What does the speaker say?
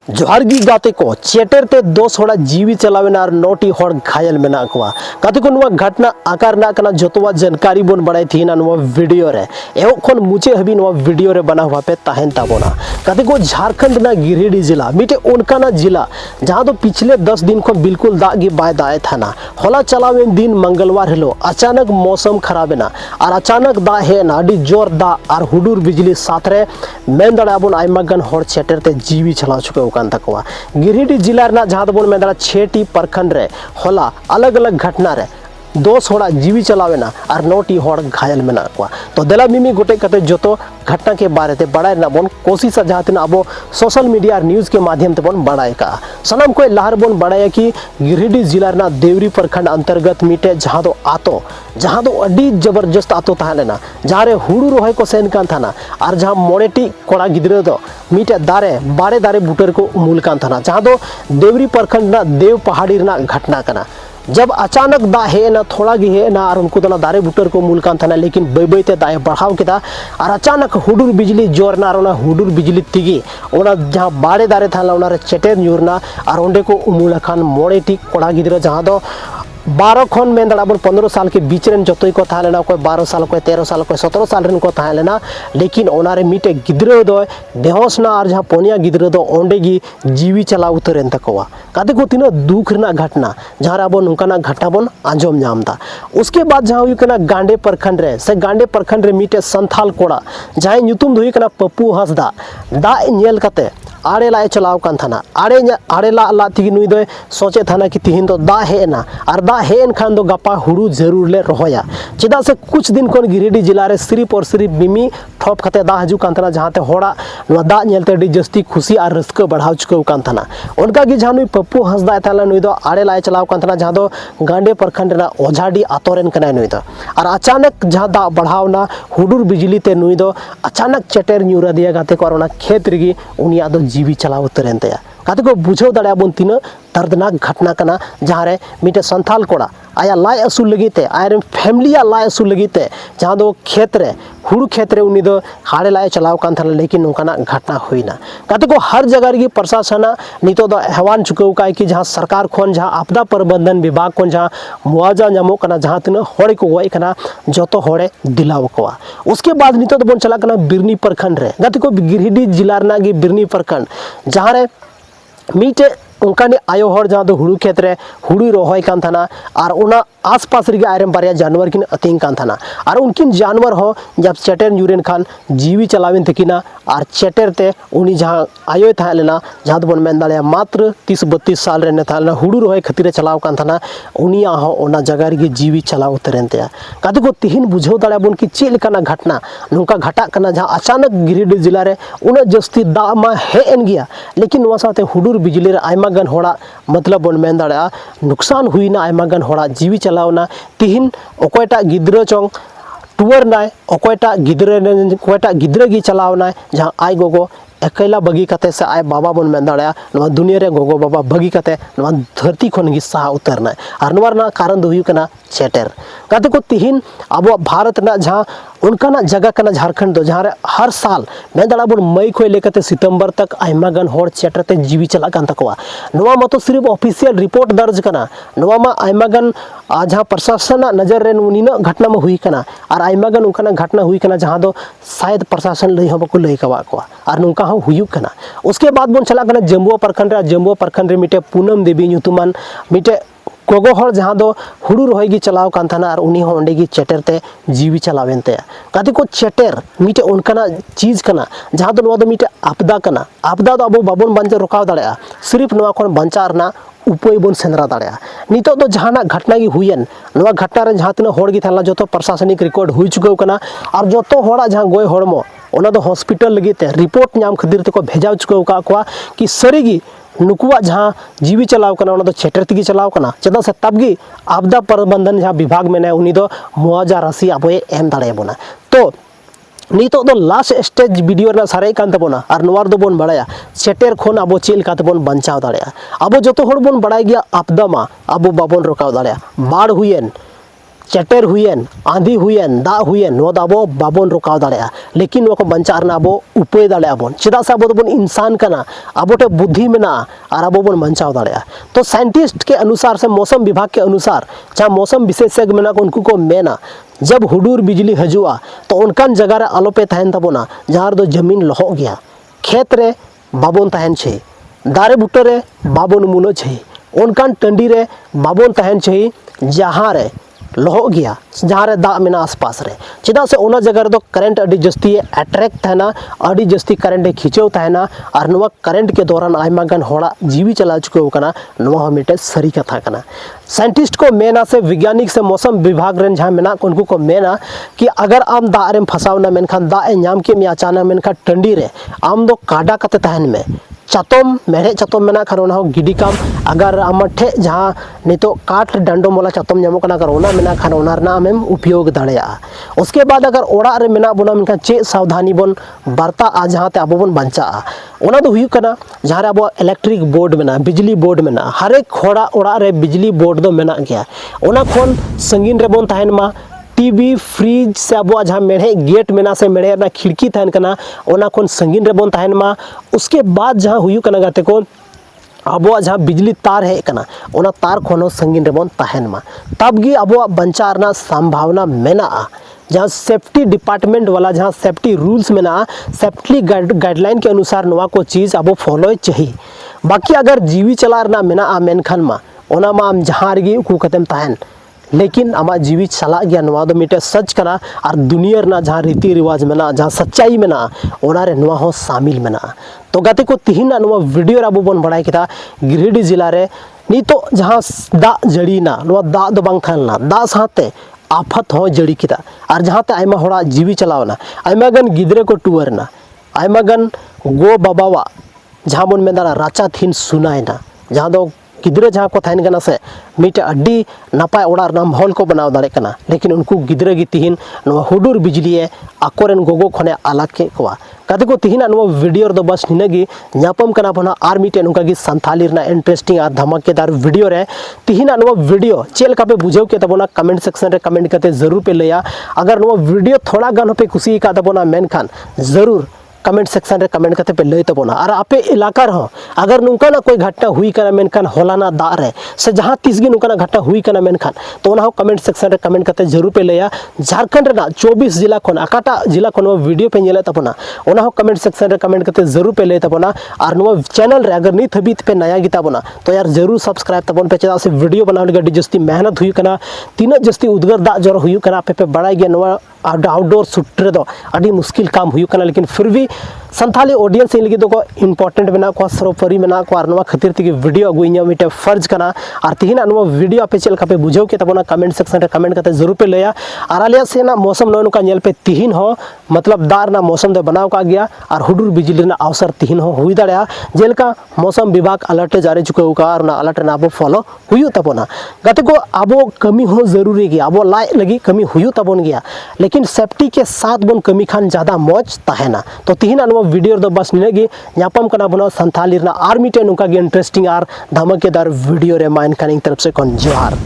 जोहारगी गाते को चेटेरते 2 होड़ा जीवी चलावेना और 9टी होड़ घायल मेना को गाते को नुआ घटना आकार ना कना जोतवा जानकारी बोन बड़ाई थी ना नुआ वीडियो रे एहो खन मुचे हबी नुआ वीडियो रे बना हुआ पे ताहेन ताबोना गाते को झारखंड ना गिरिडीह जिला मिटे उनका ना जिला जहां तो पिछले 10 दिन को बिल्कुल दाग गी बाय दाए था ना होला चलावेन दिन मंगलवार हिलो अचानक मौसम खराब ना और अचानक दा है ना अडी जोर दा और हुडूर बिजली साथ रे मेन दड़ा बोन आयमा गन होड़ चेटेरते जीवी चला चुके गिरिडीह जिला जहां तो बोन मेदा 6टी प्रखंड रे होला अलग अलग घटना रे 2 होड़ा जीवी चलावेना और 9टी होड़ घायल मेना को तो देला मिमी गोटे कते जोतो घटना के बारे ते बड़ाई ना बोन कोशिश जहां अब सोशल मीडिया और न्यूज़ के माध्यम ते बोन बड़ाई का सनम को लहर बोन बड़ाई कि गिरिडीह जिला ना देवरी प्रखंड अंतर्गत मिटे जहां तो अडी जबरदस्त आतो ताहलेना जहां रे हुड़ू रोहय को सेन कान थाना और जहां मोड़ेटी कोड़ा गिद्रे दो मिटे बारे दारे बुटर को उमुल कान थाना जहां तो देवरी प्रखंड ना देव पहाड़ी ना घटना कना जब अचानक दा है ना थोड़ा गी है ना और उनको तो ना दारे बुटर को मूल कान था लेकिन बैते दाए बढ़ाव के और अचानक हुडूर बिजली जोर ना और हुडूर बिजली तिगी जहाँ बाड़े दारे था चेटेर न्यूरना और उंडे को उमुल खान मोड़े टी कोड़ा गिद्रा जहाँ तो 12 खन में दड़ा 15 साल के बीच रेन जतोई को था लेना कोई 12 साल कोई 13 साल कोई 17 साल रेन को था लेना लेकिन ओनारे मिटे गिद्रे दो बेहोश ना और जहाँ पोनिया गिद्रे दो ओंडे गी जीवी चला उतरेन तकवा काते को तीनो दुख रना घटना जहाँ अब नुकाना घटना बन आंजोम नामता उसके बाद जहाँ हुई कना गांडे प्रखंड रे से गांडे प्रखंड रे मिटे संथाल कोड़ा जहाँ ᱧᱩᱛᱩᱢ हुई कना पप्पू हंसदा दा नेल कते आड़े लाए चलाव कान थाना आड़े ला तिगी नुई दो सोचे थाना कि तिहिन तो दा हेना और दा हेन खान दो गपा हुड़ू जरूर ले रोया चेदा से कुछ दिन कोन गिरिडीह जिला रे सिर्फ और सिर्फ मिमी ठोप खते दा हजू कान थाना जहाँ ते होड़ा दा नेलते डी जस्ती खुशी और रस्क बढ़ाव चुके कान थाना उनका कि जहाँ नुई पप्पू हंसदा थाला नुई दो आड़े लाए चलाव कान थाना जहाँ दो गांडे प्रखंड ना ओझाडी आतोरेन कना नुई दो और अचानक जहाँ दा बढ़ाव ना हुडूर बिजली ते नुई दो अचानक चेटेर न्यूरा दिया गाते को और खेत रगी उनिया दो जीवी चलाव उतरेन तया काते को बुझाव दाड़ा बोन तीना दर्दनाक घटना कना जहाँ रे मिटे संथाल कोड़ा आया लाय असुल लगीते आयर फैमिलिया लाय असुल लगीते जहाँ दो खेत रे हुड़ू खेत रे उनी दो हाड़े लाए चलाव कान था लेकिन नोकाना घटना हुईना काते को हर जगह री प्रशासन नितो दो हेवान चुके का कि जहाँ सरकार खोन जहाँ आपदा प्रबंधन विभाग खोन जहाँ मुआवजा नामो कना जहाँ तीन होड़े को गई कना जोतो होड़े दिलाव को उसके बाद नितो दो बोन चला कना बिरनी प्रखंड रे गाते को गिरिडीह जिला ना गी बिरनी प्रखंड जहाँ रे मीटे उनका आयो हर जहाँ तो हुड़ू खेत रे हुड़ू रोहय कान थाना और उना आसपास रे आयरम बारिया जानवर किन अतिंग कान थाना और उनकिन जानवर हो जब चेटेर न्यूरेन खान जीवी चलावेन तकिना और चेटेर ते उनी जहाँ आयो था लेना जहाँ तो बन मेन दाड़िया मात्र 30-32 साल रे था लेना हुड़ू रोहय खतिर चलाव कान थाना उनी हो ओना जगह रे जीवी चलाव उतरेन ते काते को तिहिन बुझाव दाड़ा बन कि चेल काना घटना नुका घटा कना जहाँ अचानक गिरिडीह जिला रे उना जस्ती दा मा हे एन गया लेकिन नुआ साथे हुडूर बिजली रे आयमा गन होड़ा मतलब बन मेन दाड़ा नुकसान हुईना आयमा गन होड़ा जीवी चलावना तिहिन ओकोयटा गिद्रा चोंग टूअर नाय ओकोयटा गिद्रे गी चलावना जहाँ आय गोगो अकेला बगी कते से आय बाबा बन मेन दाड़ा दुनिया रे गोगो बाबा बगी कते धरती खन गी साहा उतरना और नवारना कारण दो हुई चेटेर काते को तिहिन अब भारत ना जहाँ उनका ना जगह कना झारखंड दो जहाँ हर साल मैं दाड़ा बोन मई को लेकर सितंबर तक आयमा गन होड़ चेटर ते जीवी चला कान तकवा नवा मतो सिर्फ ऑफिशियल रिपोर्ट दर्ज कना नवा मा आयमा गन जहाँ प्रशासन नजर रे उनीना घटना में हुई कना और आयमा गन उनका घटना हुई कना जहाँ दो शायद प्रशासन लई हबको लई कवा को और नुका हो हुई कना उसके बाद बोन चला कना जम्बुआ प्रखंड रे मिटे पूनम देवी ᱧᱩᱛᱩᱢᱟᱱ मिटे गोगो हर जहाँ दो हुड़ू रोहय गी चलाव कान थाना और उनी हो ओंडे गी चेटेर ते जीवी चलावेन ते काते को चेटेर मिटे उनकाना चीज कना जहाँ दो नवा दो मिटे आपदा कना आपदा दो अब बाबन बंचा रोकाव दाड़ा सिर्फ नवा कोन बंचा रना उपाय बन सेंद्रा दाड़ा नितो दो जहाना घटना गी हुईन नवा घटना रे जहाँ तीना होड़ गी थाला जो प्रशासनिक रिकॉर्ड हुई चुके कना और जो होड़ा जहाँ गोय होड़मो ओना दो हॉस्पिटल लगीते रिपोर्ट नाम खातिर तको भेजा चुके का कि सरीगी नुकुआ जहाँ जीवी चलाव कना ओना दो चेटेर तिगी चलाव कना चेदा से तबगी आपदा प्रबंधन जहाँ विभाग में उनी दो मुआवजा राशि अब एम दाड़े बोना तो नितो दो लास्ट स्टेज वीडियो ना सारे कान तबोना और नवार दो बोन बड़ाया चेटेर खोन अब चेल काते बोन बंचाव दाड़े अब जो तो होड़ बोन बड़ाय गया आपदा मा अब बाबन रोकाव दाड़े बाढ़ हुईन चेटेर हुएन आंधी हुएन दा हुएन नो दा अबो बाबोन रोकाव दाड़ेया लेकिन नो को बंचार ना अबो उपाय दाड़ेया बोन चेदा से अबो तो बोन इंसान कना अबो टे बुद्धि मेना और अबो बोन बंचाव दाड़ेया। तो साइंटिस्ट के अनुसार से मौसम विभाग के अनुसार जहाँ मौसम विशेषज्ञ मेना को उनको को मेना जब हुडूर बिजली हजुआ तो उनकान जगह रे आलोपे तहन तबोना जहाँ दो जमीन लहो गया खेत रे बाबोन तहन छे दारे बुट्टे रे बाबोन मुनो छे उनकान टंडी रे बाबोन तहन छे जहाँ रे लहो गया जहाँ रे दा मेना आसपास रे चेदा से ओना जगह रे दो करंट अडी जस्ती अट्रैक्ट तहना अडी जस्ती करंट खिंचव तहना और नवा करंट के दौरान आयमा गान होड़ा जीवी चला चुके कना नवा हो मिटे सरी कथा कना। साइंटिस्ट को मेना से वैज्ञानिक से मौसम विभाग रेन जहाँ मेना उनको को मेना कि अगर आम दा रेम फसावना मेनखान दा ए नाम के अचानक मेनखा टंडी रे आम दो काडा कते तहन में चातम मेरे चातम मेना खाना हो गिडी काम अगर आम ठे जहाँ नितो काठ डंडो मोला चातम जामो कना कर ओना मेना खाना ओना रना आमेम उपयोग दाड़ेया। उसके बाद अगर ओड़ा रे मेना बोना मेनखा चे सावधानी बोन बरता आ जहाँ ते आबो बोन बंचा ओना दो हुयु कना जहाँ रे आबो इलेक्ट्रिक बोर्ड मेना बिजली बोर्ड मेना हर एक खोड़ा ओड़ा रे बिजली बोर्ड दो मेना गया ओना खोन संगीन रे बोन तहन मा टीवी फ्रिज से अब जहाँ मेढ़े गेट मेना से मेढ़े ना खिड़की तहन कना ओना कोन संगीन रे बोन तहन मा। उसके बाद जहाँ हुयु कना गाते को अब जहाँ बिजली तार है कना ओना तार खोनो संगीन रे बोन तहन मा तब गी अब बंचार ना संभावना मेना जहाँ सेफ्टी डिपार्टमेंट वाला जहाँ सेफ्टी रूल्स मेना सेफ्टी गाइडलाइन के अनुसार नवा को चीज़ अब फॉलो चाहिए। बाकी अगर जीवी चला ना मेना आ मेनखान मा ओना मा आम जहाँ रगी उकू कतेम तहन लेकिन आमा जीवी चला गया नवा दो मिटे सच कना और दुनिया ना जहाँ रीति रिवाज मेना जहाँ सच्चाई मेना ओना रे नवा हो शामिल मेना। तो गाते को तिहिना नवा वीडियो राबो बन बड़ाई किता गिरिडीह जिला रे नितो जहाँ दा जड़ी ना नवा दा दो बांग थालना दा साथे आफत हो जड़ी किता और जहाँ ते आयमा होड़ा जीवी चलावना आयमा गन गिदरे को टूअरना आयमा गन गो बाबावा जहाँ बन मेना राचा थीन सुनायना जहाँ दो गिद्रे जहाँ को तहन कना से मिटे अड्डी नापाय ओड़ा माहौल को बनाव दाड़े कना लेकिन उनको गिद्रे गी तिहिन नवा हुडूर बिजली आकोरेन गोगो खने आलाग के कोवा कते को तिहिना नवा वीडियो दो बस निनगी न्यापम कना बना आर मिटे नुका गी संथाली रना इंटरेस्टिंग आ धमाकेदार वीडियो रे तिहिना नवा वीडियो चेल का पे बुझाव के तबोना कमेंट सेक्शन रे कमेंट करते जरूर पे लया। अगर नवा वीडियो थोड़ा गान पे खुशी का तबोना मेनखान जरूर कमेंट सेक्शन रे कमेंट करते पे लई तबोना और आपे इलाका रहो अगर नुका ना कोई घटना हुई कना मेनखान होलाना दा रे से जहाँ तीसगी नुका ना घटना हुई कना मेनखान तो ना हो कमेंट सेक्शन रे कमेंट करते जरूर पे लया। झारखंड रे ना 24 जिला खन अकाटा जिला खन वीडियो पे नेले तबोना ओना हो कमेंट सेक्शन रे कमेंट करते जरूर पे लई तबोना और नवा चैनल रे अगर नित हबीत पे नया गिता बोना तो यार जरूर सब्सक्राइब तबोन पे चेदा से वीडियो बनाव लगे अडी जस्ती मेहनत हुई कना तीना जस्ती उद्गार दा जर हुई कना पे बड़ाई गया नवा आउटडोर शूट रे दो अडी मुश्किल काम हुई कना लेकिन फिर भी संथाली ऑडियंस इन लगी को इम्पोर्टेंट मेना को सरोपरी मेना को और खातिर तक वीडियो अगुइया मिटे फर्ज कना और तिहिना वीडियो पे चल पे बुझाव के तबना कमेंट सेक्शन रे कमेंट करते जरूर पे लया। और आलिया से ना मौसम नो नुका नेल पे तिहिन हो मतलब दार ना मौसम दे बनाव का गया और हुडूर बिजली ना अवसर तिहिन हो हुई दाड़या जेलका मौसम विभाग अलर्ट जारी चुके का और ना अलर्ट ना अब फॉलो हुई तबना गाते को अब कमी हो जरूरी गया अब लाय लगी कमी हुई तबन गया लेकिन सेफ्टी के साथ बन कमी खान ज़्यादा मौज तहना। तो तिहिना वीडियो दो बस निनेगी न्यापम कना बना संथाली आर मिटे नुका इंटरेस्टिंग और धमाकेदार वीडियो रे माइन खान तरफ से कौन जोहार।